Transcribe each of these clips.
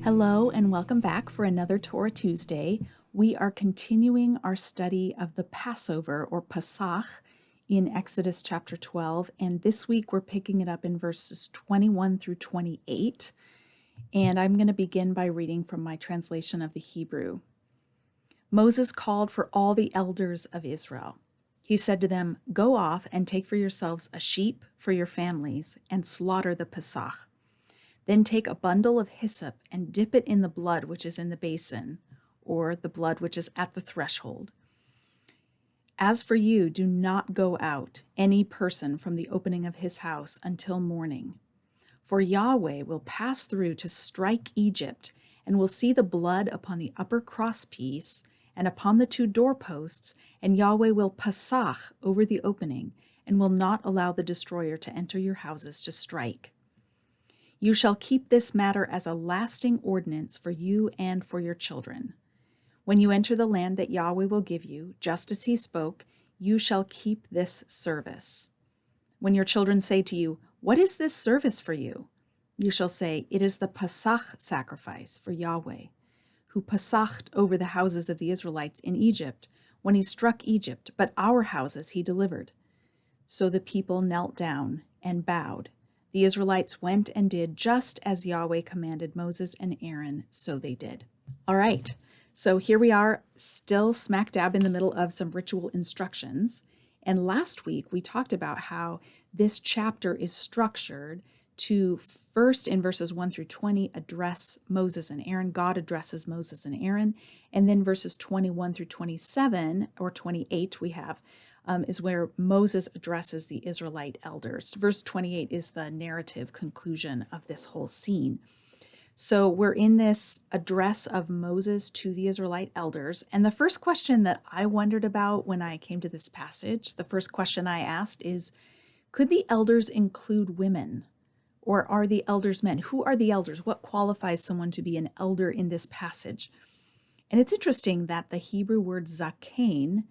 Hello and welcome back for another Torah Tuesday. We are continuing our study of the Passover or Pesach in Exodus chapter 12, and this week we're picking it up in verses 21 through 28. And I'm going to begin by reading from my translation of the Hebrew. Moses called for all the elders of Israel. He said to them, "Go off and take for yourselves a sheep for your families and slaughter the Pesach. Then take a bundle of hyssop and dip it in the blood which is in the basin, or the blood which is at the threshold. As for you, do not go out, any person, from the opening of his house until morning. For Yahweh will pass through to strike Egypt, and will see the blood upon the upper crosspiece and upon the two doorposts, and Yahweh will Pesach over the opening, and will not allow the destroyer to enter your houses to strike. You shall keep this matter as a lasting ordinance for you and for your children. When you enter the land that Yahweh will give you, just as he spoke, you shall keep this service. When your children say to you, 'What is this service for you?' you shall say, 'It is the Pesach sacrifice for Yahweh, who Pesached over the houses of the Israelites in Egypt, when he struck Egypt, but our houses he delivered.' So the people knelt down and bowed. The Israelites went and did just as Yahweh commanded Moses and Aaron, so they did." All right, so here we are, still smack dab in the middle of some ritual instructions. And last week we talked about how this chapter is structured to first, in verses 1 through 20, address Moses and Aaron. God addresses Moses and Aaron. And then verses 21 through 27, or 28 we have, is where Moses addresses the Israelite elders. Verse 28 is the narrative conclusion of this whole scene. So we're in this address of Moses to the Israelite elders. And the first question that I wondered about when I came to this passage, the first question I asked is, could the elders include women? Or are the elders men? Who are the elders? What qualifies someone to be an elder in this passage? And it's interesting that the Hebrew word zaken,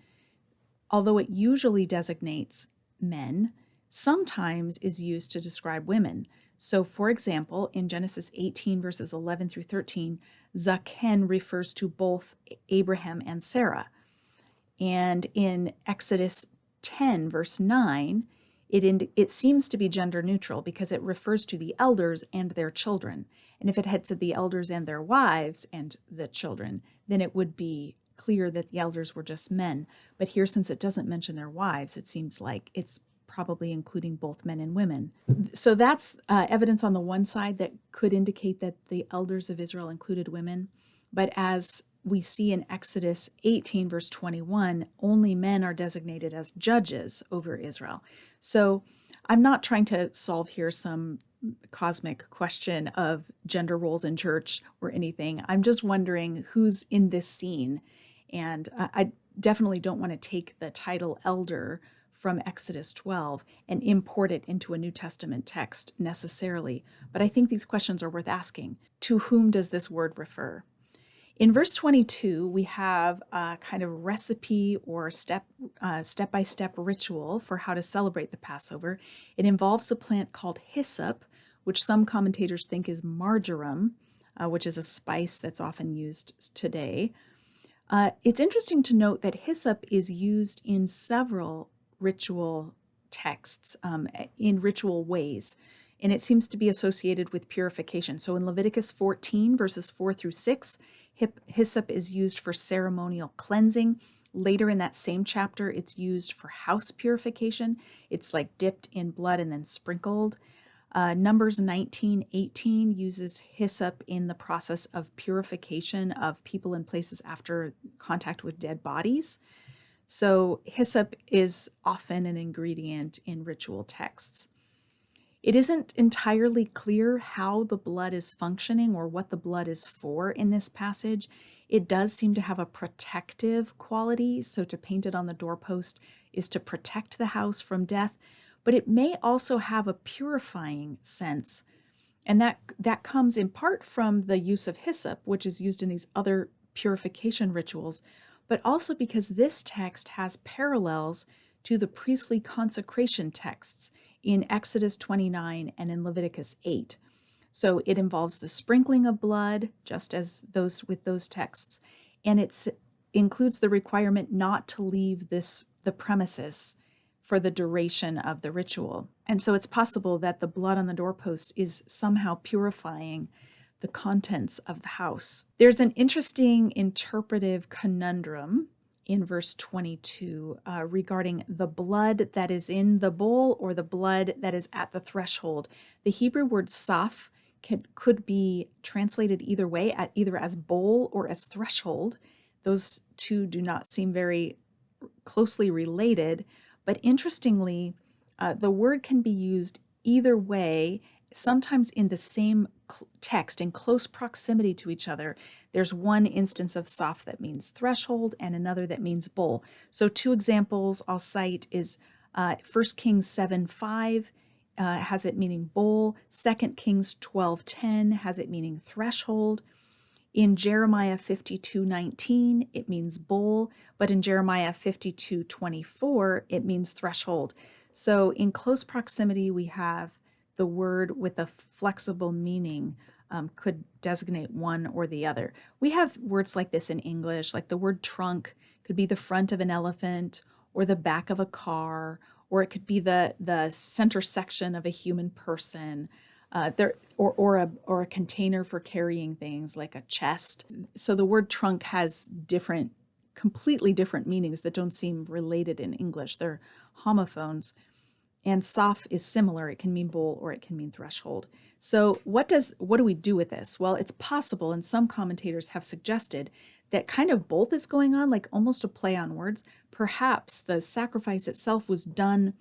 although it usually designates men, sometimes is used to describe women. So, for example, in Genesis 18, verses 11 through 13, zaken refers to both Abraham and Sarah. And in Exodus 10, verse 9, it seems to be gender neutral because it refers to the elders and their children. And if it had said the elders and their wives and the children, then it would be clear that the elders were just men. But here, since it doesn't mention their wives, it seems like it's probably including both men and women. So that's evidence on the one side that could indicate that the elders of Israel included women. But as we see in Exodus 18, verse 21, only men are designated as judges over Israel. So I'm not trying to solve here some cosmic question of gender roles in church or anything. I'm just wondering who's in this scene. And I definitely don't want to take the title elder from Exodus 12 and import it into a New Testament text necessarily. But I think these questions are worth asking. To whom does this word refer? In verse 22, we have a kind of recipe or step-by-step ritual for how to celebrate the Passover. It involves a plant called hyssop, which some commentators think is marjoram, which is a spice that's often used today. It's interesting to note that hyssop is used in several ritual texts in ritual ways, and it seems to be associated with purification. So in Leviticus 14, verses 4 through 6, hyssop is used for ceremonial cleansing. Later in that same chapter, it's used for house purification. It's like dipped in blood and then sprinkled. Numbers 19:18 uses hyssop in the process of purification of people and places after contact with dead bodies. So hyssop is often an ingredient in ritual texts. It isn't entirely clear how the blood is functioning or what the blood is for in this passage. It does seem to have a protective quality, so to paint it on the doorpost is to protect the house from death, but it may also have a purifying sense. And that comes in part from the use of hyssop, which is used in these other purification rituals, but also because this text has parallels to the priestly consecration texts in Exodus 29 and in Leviticus 8. So it involves the sprinkling of blood, just as those with those texts, and it includes the requirement not to leave the premises for the duration of the ritual. And so it's possible that the blood on the doorpost is somehow purifying the contents of the house. There's an interesting interpretive conundrum in verse 22 regarding the blood that is in the bowl or the blood that is at the threshold. The Hebrew word saf could be translated either way, either as bowl or as threshold. Those two do not seem very closely related, but interestingly, the word can be used either way, sometimes in the same text, in close proximity to each other. There's one instance of saf that means threshold and another that means bowl. So two examples I'll cite is 1 Kings 7:5 has it meaning bowl. 2 Kings 12:10 has it meaning threshold. In Jeremiah 52:19, it means bowl, but in Jeremiah 52:24, it means threshold. So in close proximity, we have the word with a flexible meaning could designate one or the other. We have words like this in English, like the word trunk could be the front of an elephant or the back of a car, or it could be the center section of a human person. Or a container for carrying things like a chest. So the word trunk has completely different meanings that don't seem related in English. They're homophones. And saf is similar. It can mean bowl or it can mean threshold. So what do we do with this? Well, it's possible, and some commentators have suggested that kind of both is going on, like almost a play on words. Perhaps the sacrifice itself was done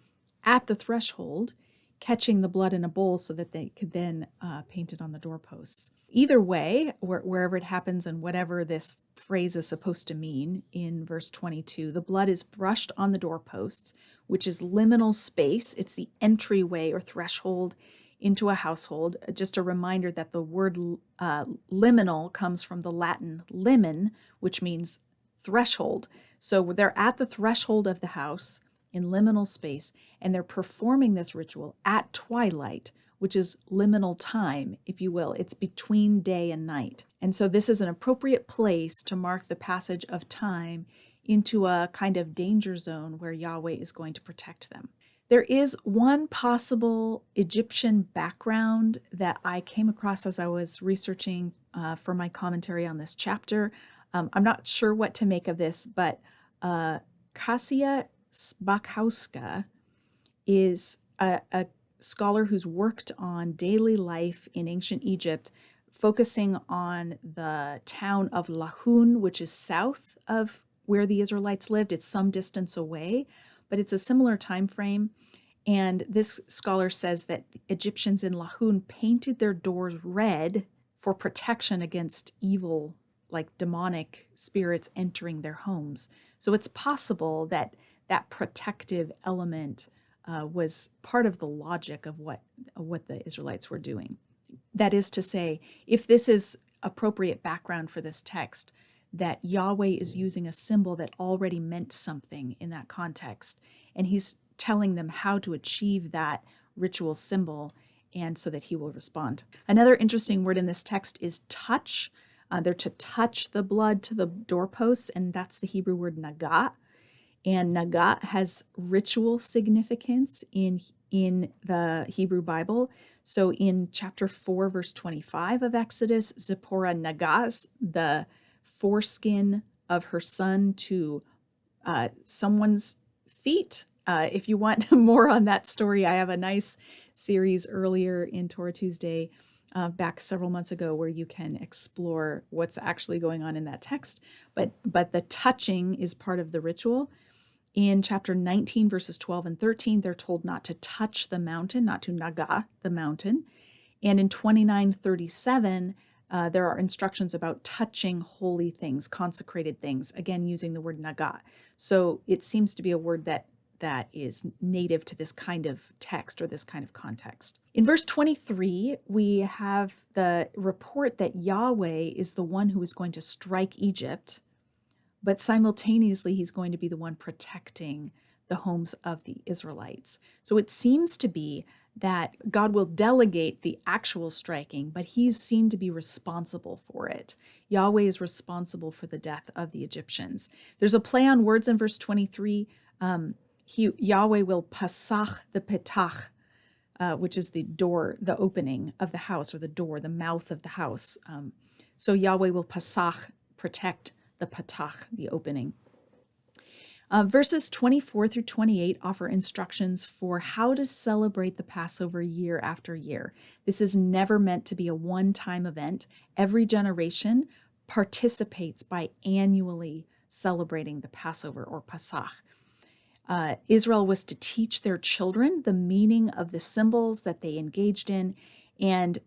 at the threshold, catching the blood in a bowl so that they could then paint it on the doorposts. Either way, wherever it happens and whatever this phrase is supposed to mean in verse 22, the blood is brushed on the doorposts, which is liminal space. It's the entryway or threshold into a household. Just a reminder that the word liminal comes from the Latin limen, which means threshold. So they're at the threshold of the house in liminal space, and they're performing this ritual at twilight, which is liminal time, if you will. It's between day and night. And so this is an appropriate place to mark the passage of time into a kind of danger zone where Yahweh is going to protect them. There is one possible Egyptian background that I came across as I was researching for my commentary on this chapter. I'm not sure what to make of this, but Kasia Szpakowska is a scholar who's worked on daily life in ancient Egypt, focusing on the town of Lahun, which is south of where the Israelites lived. It's some distance away, but it's a similar time frame. And this scholar says that Egyptians in Lahun painted their doors red for protection against evil, like demonic spirits entering their homes. So it's possible that that protective element was part of the logic of what the Israelites were doing. That is to say, if this is appropriate background for this text, that Yahweh is using a symbol that already meant something in that context, and he's telling them how to achieve that ritual symbol, and so that he will respond. Another interesting word in this text is touch. They're to touch the blood to the doorposts, and that's the Hebrew word nagat. And nagat has ritual significance in the Hebrew Bible. So in chapter 4, verse 25 of Exodus, Zipporah nagas the foreskin of her son to someone's feet. If you want more on that story, I have a nice series earlier in Torah Tuesday back several months ago where you can explore what's actually going on in that text. But the touching is part of the ritual. In chapter 19, verses 12 and 13, they're told not to touch the mountain, not to naga the mountain. And in 29:37, there are instructions about touching holy things, consecrated things, again, using the word naga. So it seems to be a word that is native to this kind of text or this kind of context. In verse 23, we have the report that Yahweh is the one who is going to strike Egypt, but simultaneously he's going to be the one protecting the homes of the Israelites. So it seems to be that God will delegate the actual striking, but he's seen to be responsible for it. Yahweh is responsible for the death of the Egyptians. There's a play on words in verse 23. Yahweh will pasach the petach, which is the door, the opening of the house, or the door, the mouth of the house. So Yahweh will pasach, protect the patach, the opening. Verses 24 through 28 offer instructions for how to celebrate the Passover year after year. This is never meant to be a one-time event. Every generation participates by annually celebrating the Passover or Pasach. Israel was to teach their children the meaning of the symbols that they engaged in, and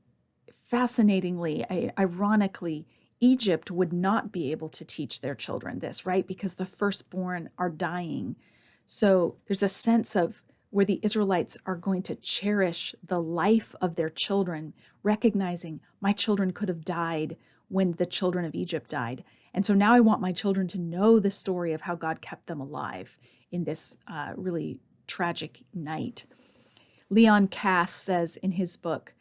fascinatingly, ironically, Egypt would not be able to teach their children this, right? Because the firstborn are dying. So there's a sense of where the Israelites are going to cherish the life of their children, recognizing my children could have died when the children of Egypt died. And so now I want my children to know the story of how God kept them alive in this really tragic night. Leon Kass says in his book,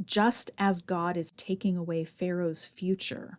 just as God is taking away Pharaoh's future,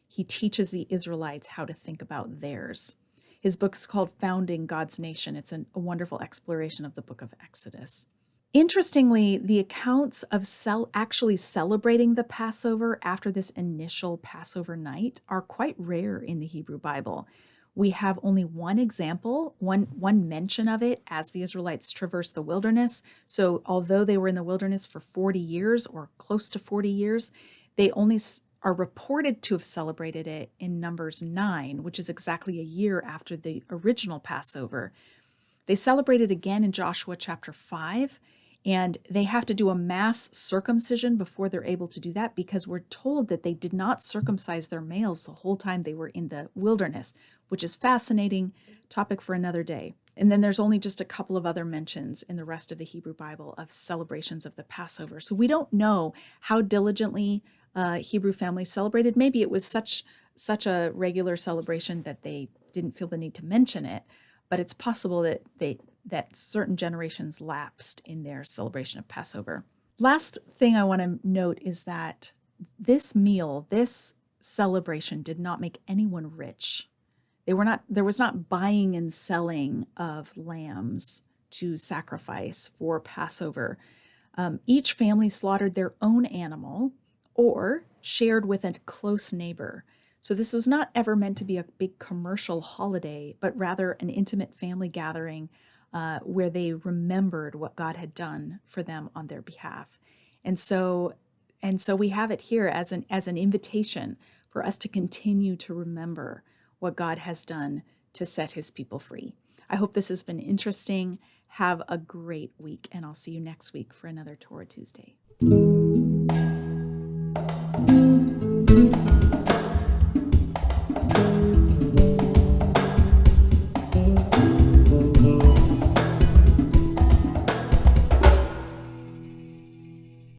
he teaches the Israelites how to think about theirs. His book is called Founding God's Nation. It's a wonderful exploration of the book of Exodus. Interestingly, the accounts of actually celebrating the Passover after this initial Passover night are quite rare in the Hebrew Bible. We have only one example, one mention of it as the Israelites traversed the wilderness. So although they were in the wilderness for 40 years or close to 40 years, they only are reported to have celebrated it in Numbers 9, which is exactly a year after the original Passover. They celebrated again in Joshua chapter 5, and they have to do a mass circumcision before they're able to do that, because we're told that they did not circumcise their males the whole time they were in the wilderness, which is fascinating topic for another day. And then there's only just a couple of other mentions in the rest of the Hebrew Bible of celebrations of the Passover. So we don't know how diligently Hebrew families celebrated. Maybe it was such a regular celebration that they didn't feel the need to mention it, but it's possible that certain generations lapsed in their celebration of Passover. Last thing I want to note is that this meal, this celebration, did not make anyone rich. There was not buying and selling of lambs to sacrifice for Passover. Each family slaughtered their own animal or shared with a close neighbor. So this was not ever meant to be a big commercial holiday, but rather an intimate family gathering where they remembered what God had done for them on their behalf. And so we have it here as an invitation for us to continue to remember what God has done to set his people free. I hope this has been interesting. Have a great week, and I'll see you next week for another Torah Tuesday.